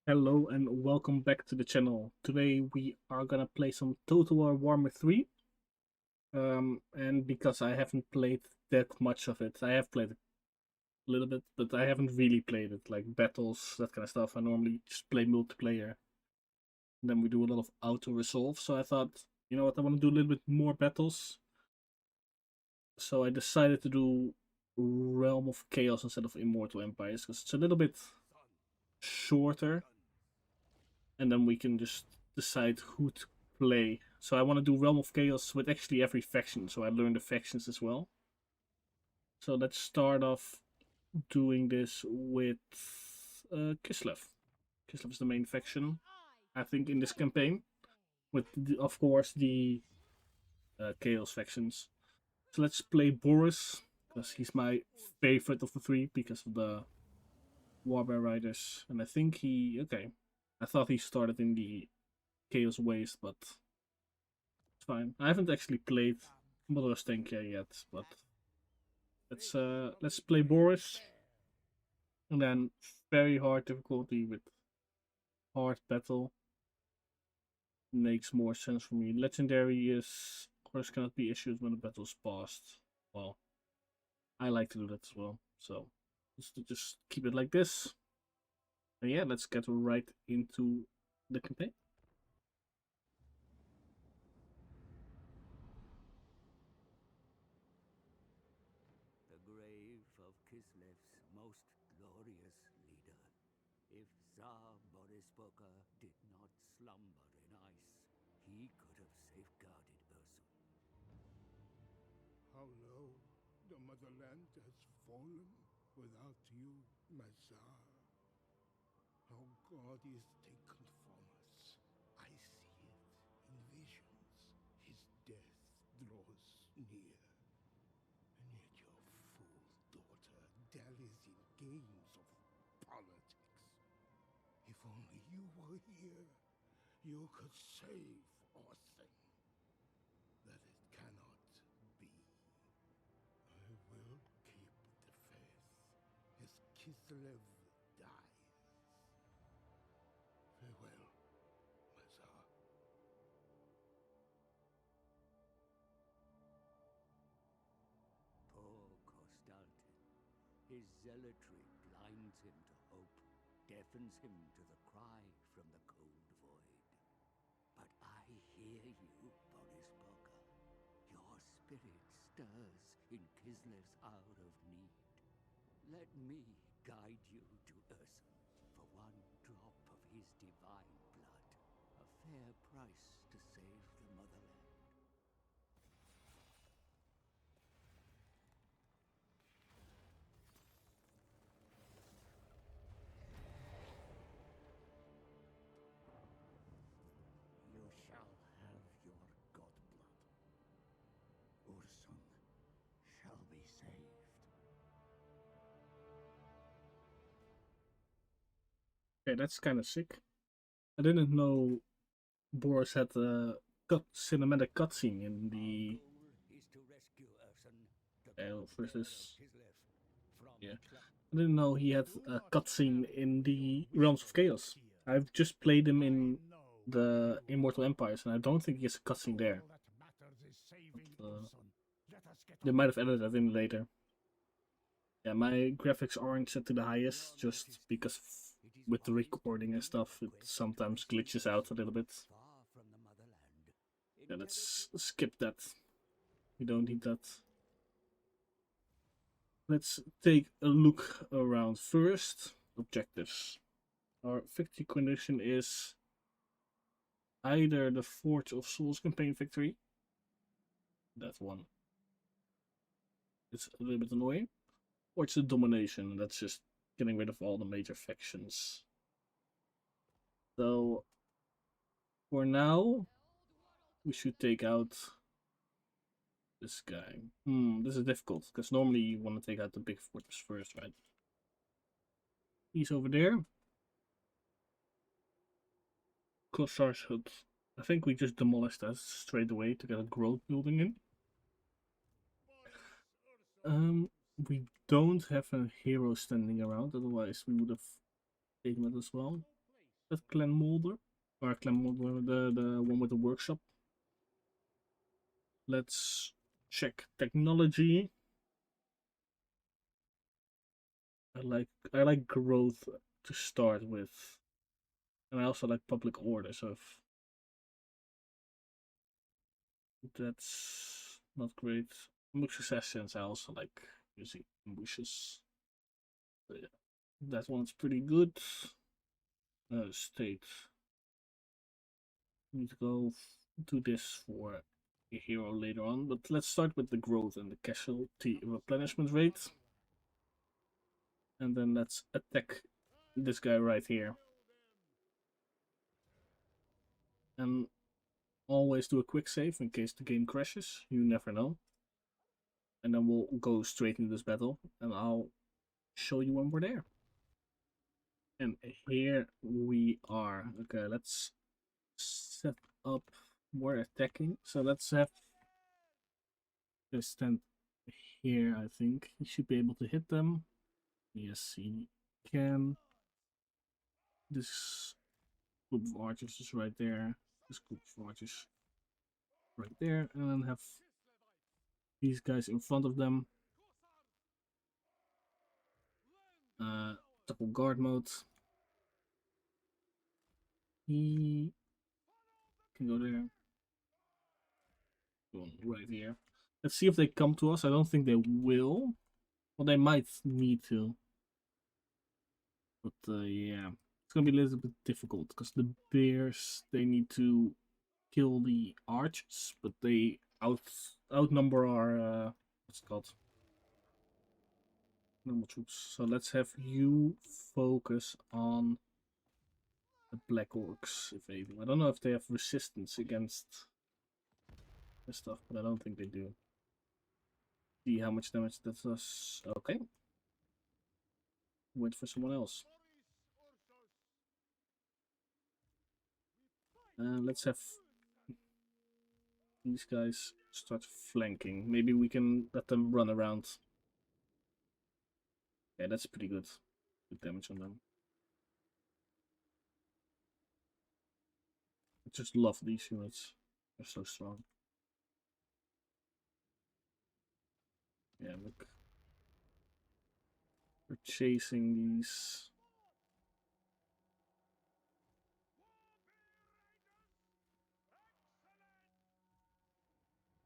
Hello and welcome back to the channel. Today we are gonna play some Total War Warhammer 3. And because I haven't played that much of it, I have played a little bit, but I haven't really played it, like battles, that kind of stuff. I normally just play multiplayer. Then we do a lot of auto resolve. So I thought, you know what, I want to do a little bit more battles. So I decided to do Realm of Chaos instead of Immortal Empires because it's a little bit shorter, and then we can just decide who to play. So I want to do Realm of Chaos with actually every faction, so I learn the factions as well. So let's start off doing this with Kislev. Kislev is the main faction, I think, in this campaign, with of course the Chaos factions. So let's play Boris, because he's my favorite of the three because of the Warbear Riders, and I think okay. I thought he started in the Chaos Waste, but it's fine. I haven't actually played Mother Stankia yet, but let's play Boris, and then very hard difficulty with hard battle makes more sense for me. Legendary is, of course, cannot be issued when the battle's passed. Well, I like to do that as well, so let's just keep it like this. And yeah, let's get right into the campaign. The grave of Kislev's most glorious leader. If Tsar Boris did not slumber in ice, he could have safeguarded Ursun. How low the motherland has fallen without you, my Tsar. How God is taken from us. I see it in visions. His death draws near. And yet your fool daughter dallies in games of politics. If only you were here, you could save Orson. That it cannot be. I will keep the faith as Kislev dies. Farewell, my Tsar. Poor Constantin. His zealotry blinds him to hope, deafens him to the cry from the cold void. But I hear you, Boris Your spirit stirs in Kislev's hour of need. Let me guide you to Ursun for one drop of his divine blood, a fair price to save the motherland. You shall have your godblood. Ursun shall be saved. Okay, that's kind of sick. I didn't know Boris had a cinematic cutscene in the versus. Yeah, I didn't know he had a cutscene in the Realms of Chaos. I've just played him in the Immortal Empires, and I don't think he has a cutscene there. But, they might have added that in later. Yeah, my graphics aren't set to the highest just because with the recording and stuff, it sometimes glitches out a little bit. Yeah, let's skip that. We don't need that. Let's take a look around first. Objectives. Our victory condition is either the Forge of Souls campaign victory. That one. It's a little bit annoying. Or it's a domination. That's just getting rid of all the major factions. So, for now, we should take out this guy. This is difficult, because normally you want to take out the big fortress first, right? He's over there. Kossar's hut. I think we just demolished that straight away to get a growth building in. We don't have a hero standing around, otherwise we would have taken it as well. That Clan Mulder? Or Clan Mulder, the one with the workshop. Let's check technology. I like growth to start with. And I also like public order, so if that's not great. Ambush assassins I also like using ambushes. So yeah, that one's pretty good. State. We need to go do this for a hero later on, but let's start with the growth and the casualty replenishment rate. And then let's attack this guy right here. And always do a quick save in case the game crashes. You never know. And then we'll go straight into this battle, and I'll show you when we're there. And here we are. Okay, let's set up. We're attacking, so let's have this stand here. I think he should be able to hit them. Yes, he can. This group of archers is right there. This group of archers right there, and then have these guys in front of them. Double guard mode. He can go there. Go right here. Let's see if they come to us. I don't think they will. Well, they might need to. But yeah, it's gonna be a little bit difficult because the bears, they need to kill the archers, but they outnumber our what's it called? Normal troops. So let's have you focus on the Black Orcs evading. I don't know if they have resistance against this stuff, but I don't think they do. See how much damage that does. Okay. Wait for someone else. Let's have these guys start flanking. Maybe we can let them run around. Yeah, that's pretty good. Good damage on them. I just love these units. They're so strong. Yeah, look. We're chasing these.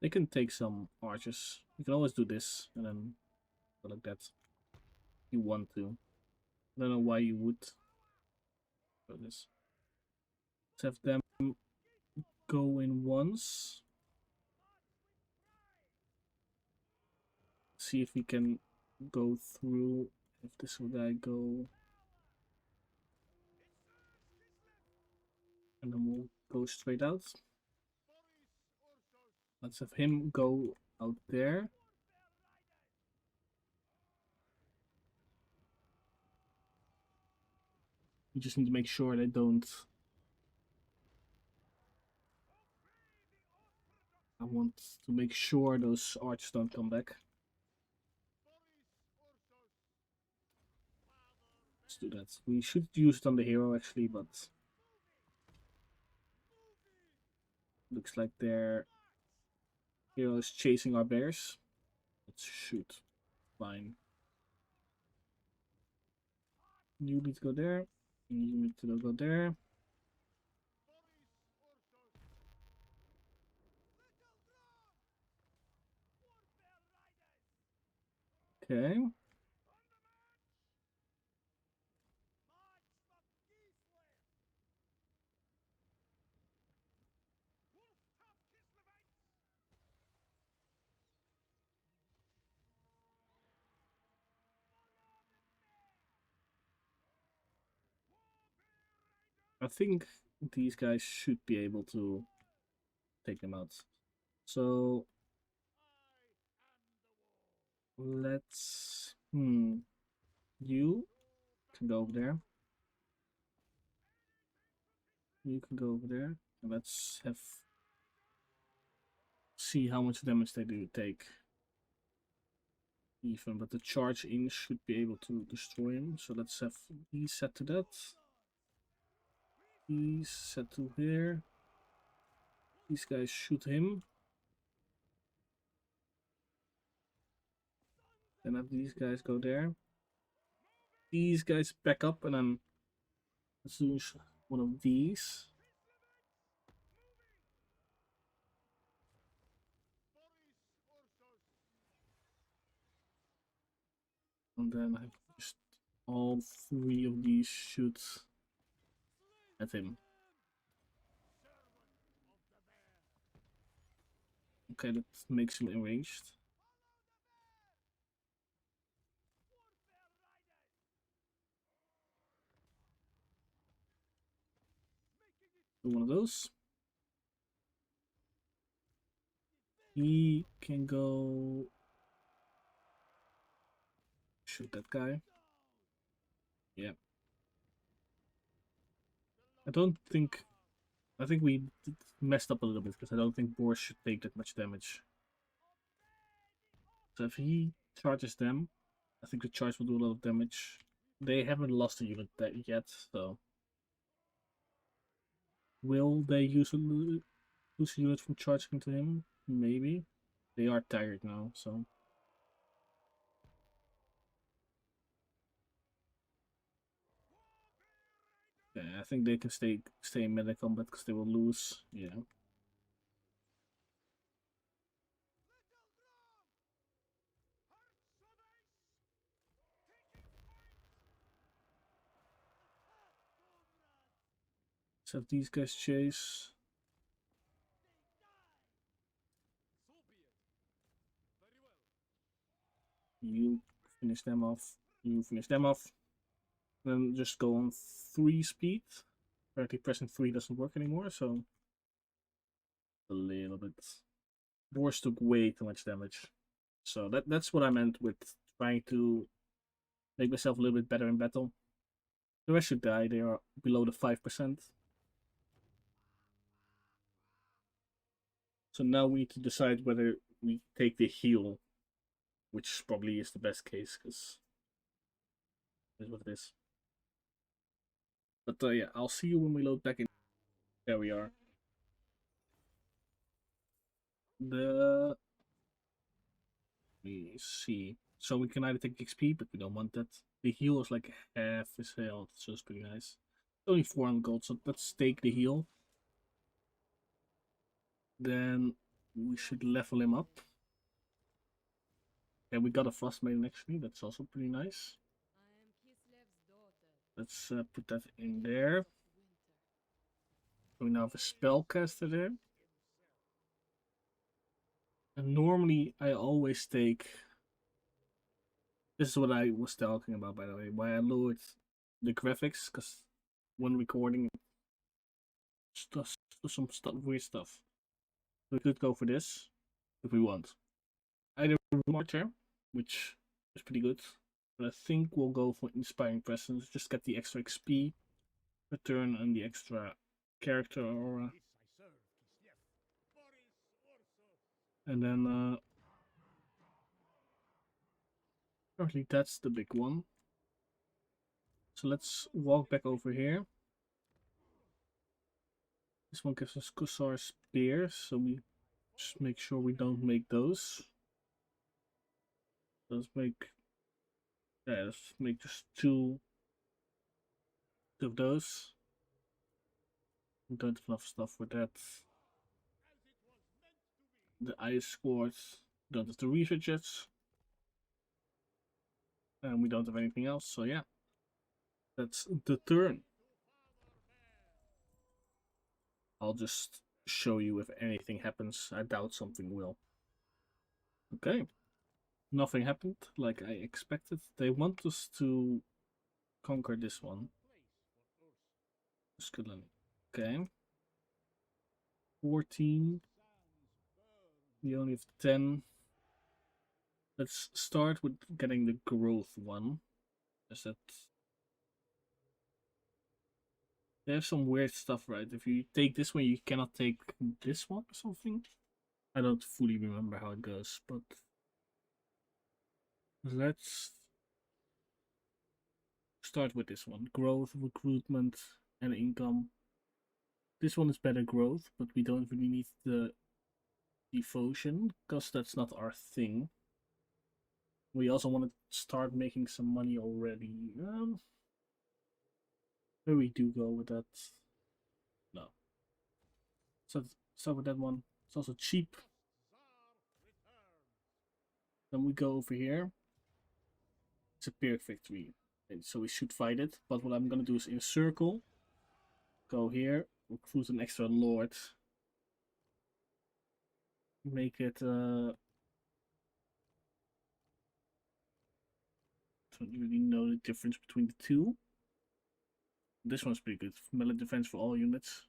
They can take some archers. You can always do this and then go like that. If you want to. I don't know why you would do this. Let's have them go in once. See if we can go through. If this guy go. And then we'll go straight out. Let's have him go out there. We just need to make sure they don't. I want to make sure those archers don't come back. Let's do that. We should use it on the hero actually, but looks like their hero is chasing our bears. Let's shoot. Fine. You need to go there. You need to go there. Okay. I think these guys should be able to take them out. So let's you can go over there. You can go over there. And let's have see how much damage they do take. Even, but the charge in should be able to destroy him. So let's have these set to that. He's set to here. These guys shoot him. Then have these guys go there. These guys back up, and then let's do one of these. And then I just all three of these shoot at him. Okay, that makes him enraged. Do one of those. He can go shoot that guy. Yeah. I think we messed up a little bit because I don't think Boris should take that much damage. So if he charges them, I think the charge will do a lot of damage. They haven't lost a unit yet, so will they lose a unit from charging to him? Maybe. They are tired now, so yeah, I think they can stay in melee combat because they will lose. Yeah. So if these guys chase. You finish them off. You finish them off. Then just go on 3 speed. Apparently pressing 3 doesn't work anymore, so a little bit. Boris took way too much damage. So that's what I meant with trying to make myself a little bit better in battle. The rest should die, they are below the 5%. So now we need to decide whether we take the heal, which probably is the best case, because that's what it is. But yeah, I'll see you when we load back in. There we are. Let me see. So we can either take XP, but we don't want that. The heal is like half his health, so it's pretty nice. Only 400 gold, so let's take the heal. Then we should level him up. And we got a frost maiden actually, that's also pretty nice. Let's put that in there. We now have a spellcaster there. And normally I always take. This is what I was talking about, by the way. Why I lowered the graphics, because when recording, does some weird stuff. We could go for this if we want. Either Marcher, which is pretty good, but I think we'll go for Inspiring Presence. Just get the extra XP return and the extra character aura. And then apparently that's the big one. So let's walk back over here. This one gives us Kusar Spears, so we just make sure we don't make those. Let's make, yeah, let's make just two of those. We don't have enough stuff for that. The ice swords, don't have the research yet. And we don't have anything else, so yeah. That's the turn. I'll just show you if anything happens. I doubt something will. Okay. Nothing happened like I expected. They want us to conquer this one. Scotland. Okay. 14. We only have 10. Let's start with getting the growth one. Is that they have some weird stuff, right? If you take this one, you cannot take this one or something. I don't fully remember how it goes, but let's start with this one. Growth, recruitment, and income. This one is better growth, but we don't really need the devotion because that's not our thing. We also want to start making some money already. Where we do go with that? No. So start with that one. It's also cheap. Then we go over here. It's a Pyrrhic victory, and so we should fight it. But what I'm gonna do is encircle. Go here. Recruit an extra lord. Make it. Don't really know the difference between the two. This one's pretty good. Melee defense for all units.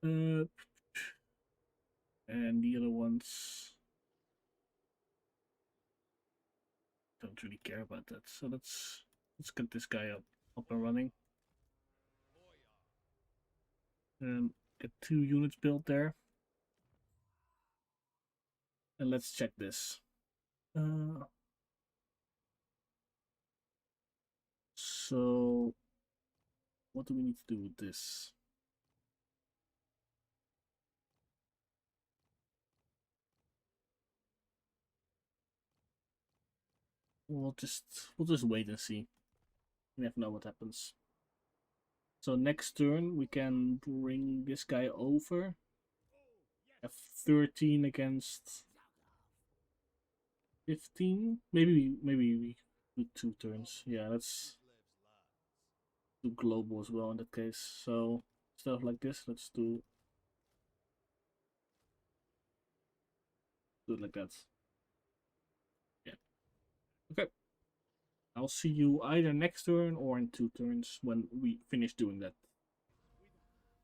And the other ones don't really care about that. So let's get this guy up and running. And get 2 units built there. And let's check this. So what do we need to do with this? We'll just wait and see. You never know what happens. So next turn we can bring this guy over. Have 13 against 15. Maybe we do 2 turns. Yeah, let's do global as well in that case. So instead of like this, let's do it like that. Yeah. Okay. I'll see you either next turn or in 2 turns when we finish doing that.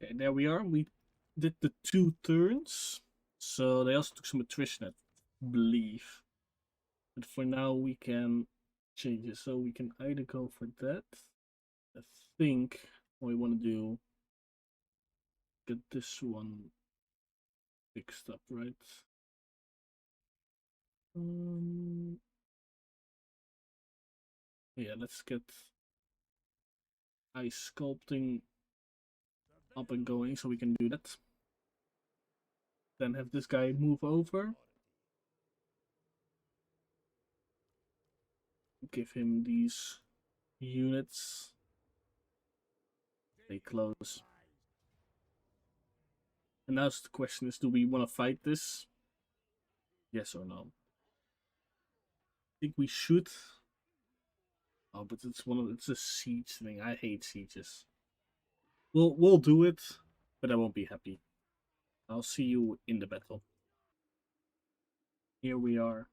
Okay, there we are. We did the 2 turns. So they also took some attrition, I believe. But for now we can change it. So we can either go for that. I think what we want to do, get this one fixed up, right? Yeah, let's get ice sculpting up and going so we can do that. Then have this guy move over. Give him these units. Stay close. And now the question is, do we want to fight this? Yes or no? I think we should. Oh, but it's a siege thing. I hate sieges. We'll do it, but I won't be happy. I'll see you in the battle. Here we are.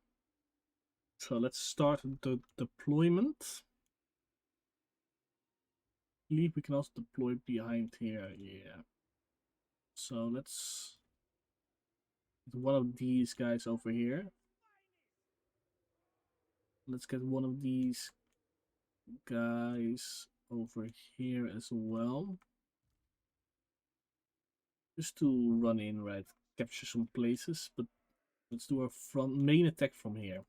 So let's start the deployment. I believe we can also deploy behind here. Yeah. So let's get one of these guys over here. Let's get one of these guys over here as well. Just to run in, right? Capture some places, but let's do our main attack from here.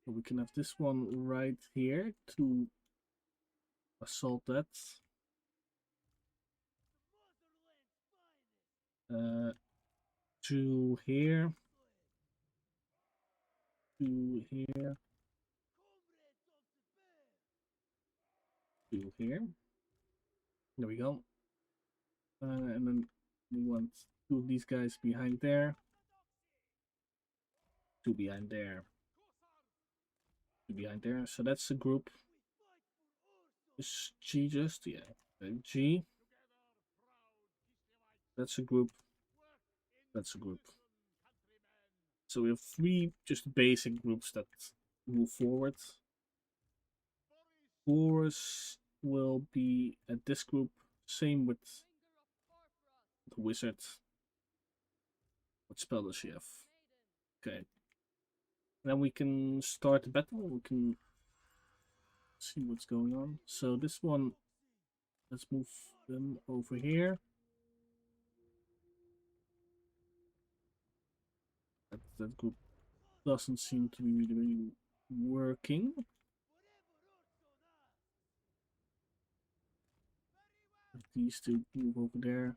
So we can have this one right here to assault that. To here. To here. To here. There we go. And then we want 2 of these guys behind there. 2 behind there. 2 behind there. So that's a group. Is G just? Yeah. G. That's a group. That's a group. So we have 3 just basic groups that move forward. Boris will be at this group. Same with the wizard. What spell does she have? Okay. Then we can start the battle. We can see what's going on. So this one, let's move them over here. That group doesn't seem to be really working. these two move over there.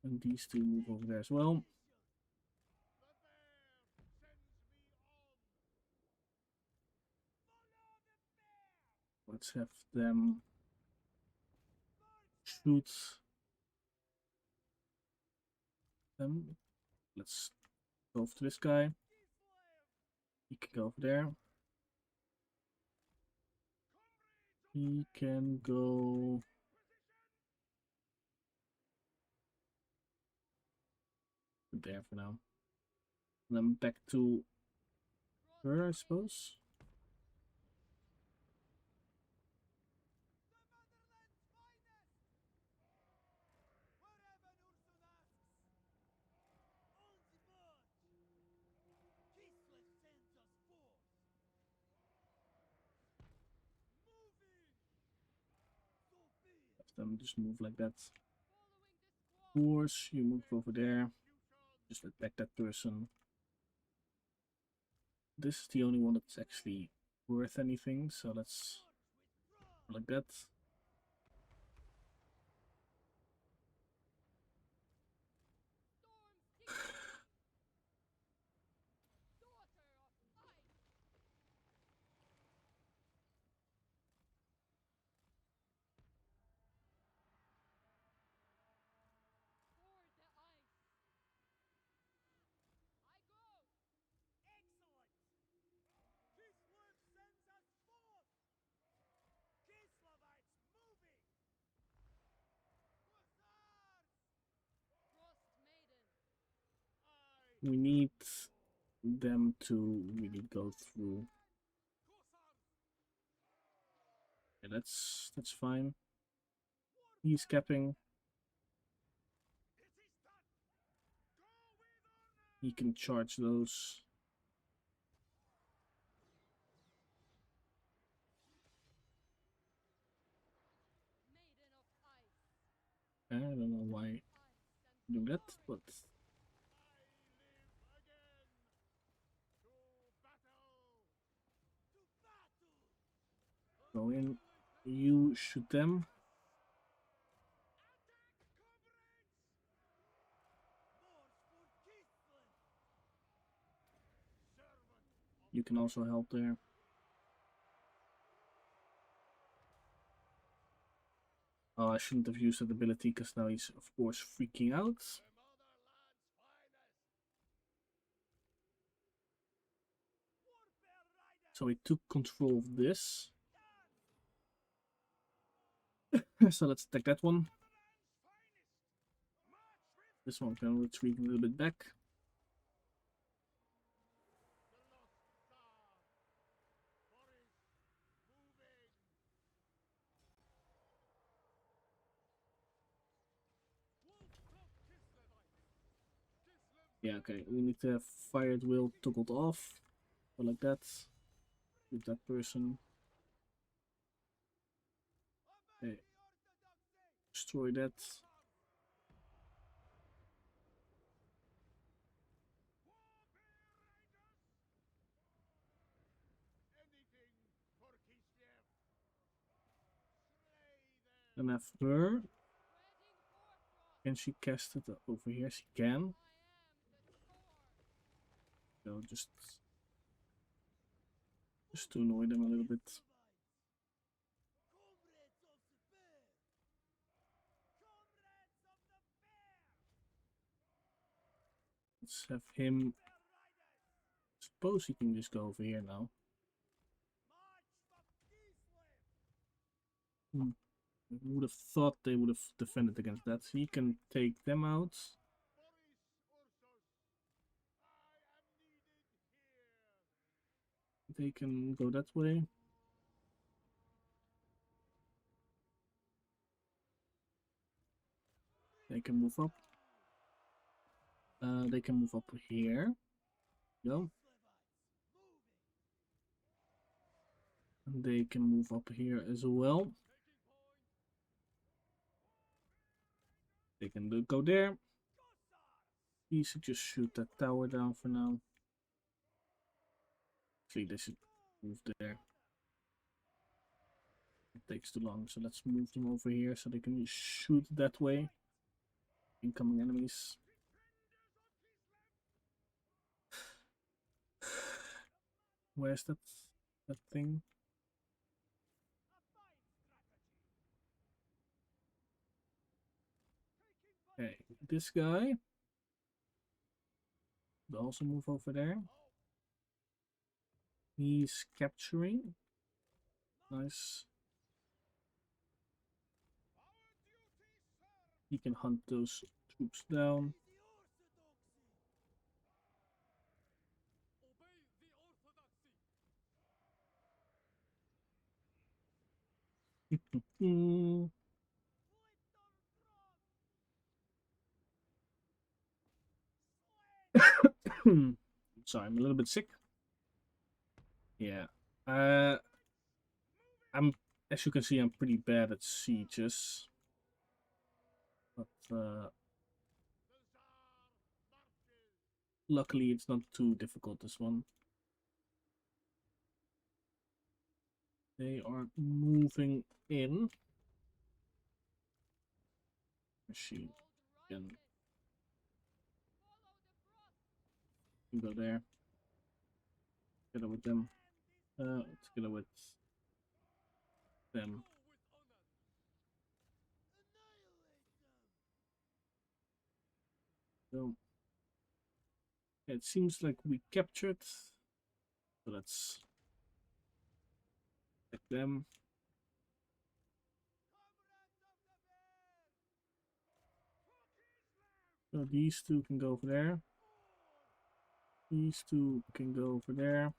And these two move over there as well. Let's have them shoot them. Let's go over to this guy. He can go over there. He can go there for now. And then back to her, I suppose. Have them just move like that. Of course, you move over there. Just attack that person. This is the only one that's actually worth anything, so let's like that. We need them to really go through. Yeah, that's fine. He's capping. He can charge those. I don't know why I do that, but go in. You shoot them. You can also help there. Oh, I shouldn't have used that ability because now he's, of course, freaking out. So he took control of this. So let's attack that one. This one can retreat a little bit back. Yeah, okay, we need to have fired will toggled off. Or like that. With that person. Okay. Destroy that. And have her. Can she cast it over here? She can. So just to annoy them a little bit. Let's have him. Suppose he can just go over here now. I would have thought they would have defended against that. He can take them out. They can go that way. They can move up. They can move up here. Go. And they can move up here as well. They can go there. He should just shoot that tower down for now. Actually, they should move there. It takes too long, so let's move them over here so they can shoot that way. Incoming enemies. Where's that thing? Okay, this guy will also move over there. He's capturing. Nice. He can hunt those troops down. Sorry, I'm a little bit sick. Yeah. I'm, as you can see, I'm pretty bad at sieges. But luckily it's not too difficult, this one. They are moving in. Machine again. Go there. Together with them. Together with them. So it seems like we captured. So let's attack them. So these two can go over there. These two can go over there.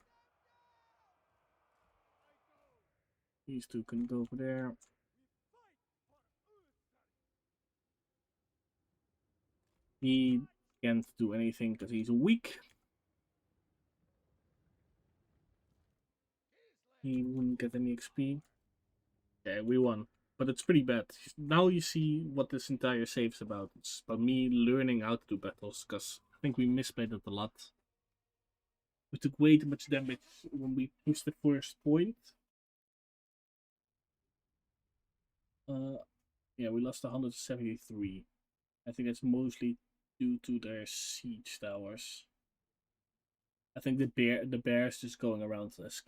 These two can go over there. He can't do anything because he's weak. He wouldn't get any XP. Yeah, we won. But it's pretty bad. Now you see what this entire save is about. It's about me learning how to do battles, because I think we misplayed it a lot. We took way too much damage when we pushed the first point. Yeah, we lost 173. I think that's mostly due to their siege towers. I think the bears just going around as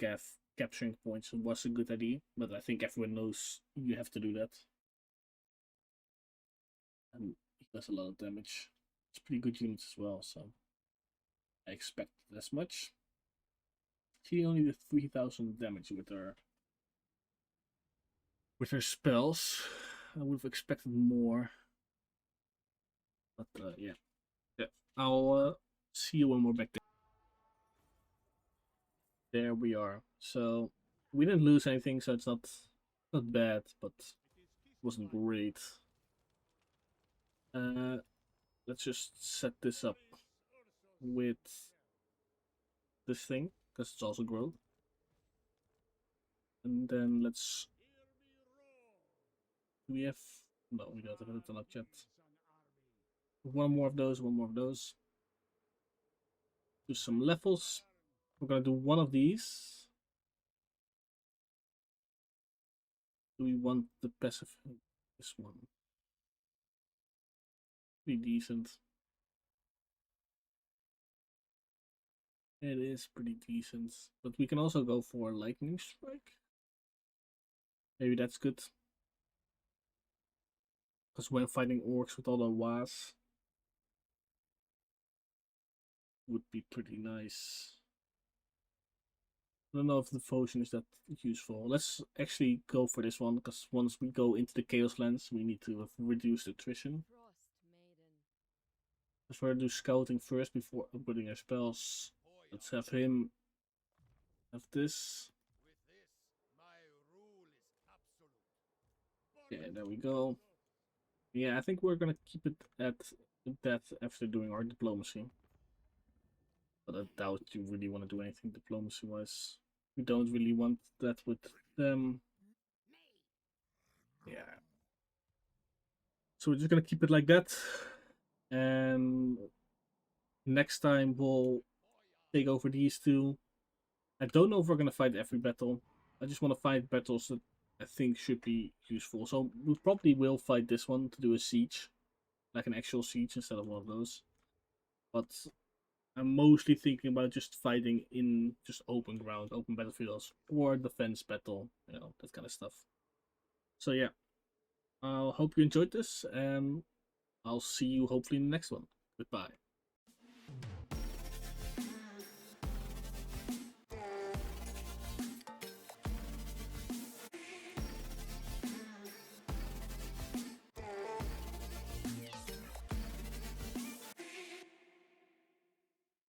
capturing points was a good idea, but I think everyone knows you have to do that. And he does a lot of damage. It's pretty good units as well, so I expected as much. She only did 3,000 damage with her spells. I would have expected more. But yeah. I'll see you when we're back there. There we are. So we didn't lose anything, so it's not bad, but it wasn't great. Let's just set this up with this thing, because it's also growth. And then let's... Do we have... No, we don't have it up yet. One more of those, one more of those. Do some levels. We're gonna do one of these. Do we want the passive? This one. Pretty decent. It is pretty decent. But we can also go for lightning strike. Maybe that's good. Because when fighting orcs with all the was, would be pretty nice. I don't know if the devotion is that useful. Let's actually go for this one, because once we go into the Chaos Lands, we need to reduce the attrition. Let's try to do scouting first before putting our spells. Let's have him have this. Yeah, there we go. Yeah, I think we're gonna keep it at that after doing our diplomacy. But I doubt you really want to do anything diplomacy-wise. We don't really want that with them. Yeah. So we're just gonna keep it like that. And next time we'll take over these two. I don't know if we're gonna fight every battle. I just want to fight battles that I think should be useful. So we probably will fight this one to do a siege, like an actual siege instead of one of those. But I'm mostly thinking about just fighting in just open ground, open battlefields, or defense battle, that kind of stuff. So yeah, I hope you enjoyed this, and I'll see you hopefully in the next one. Goodbye.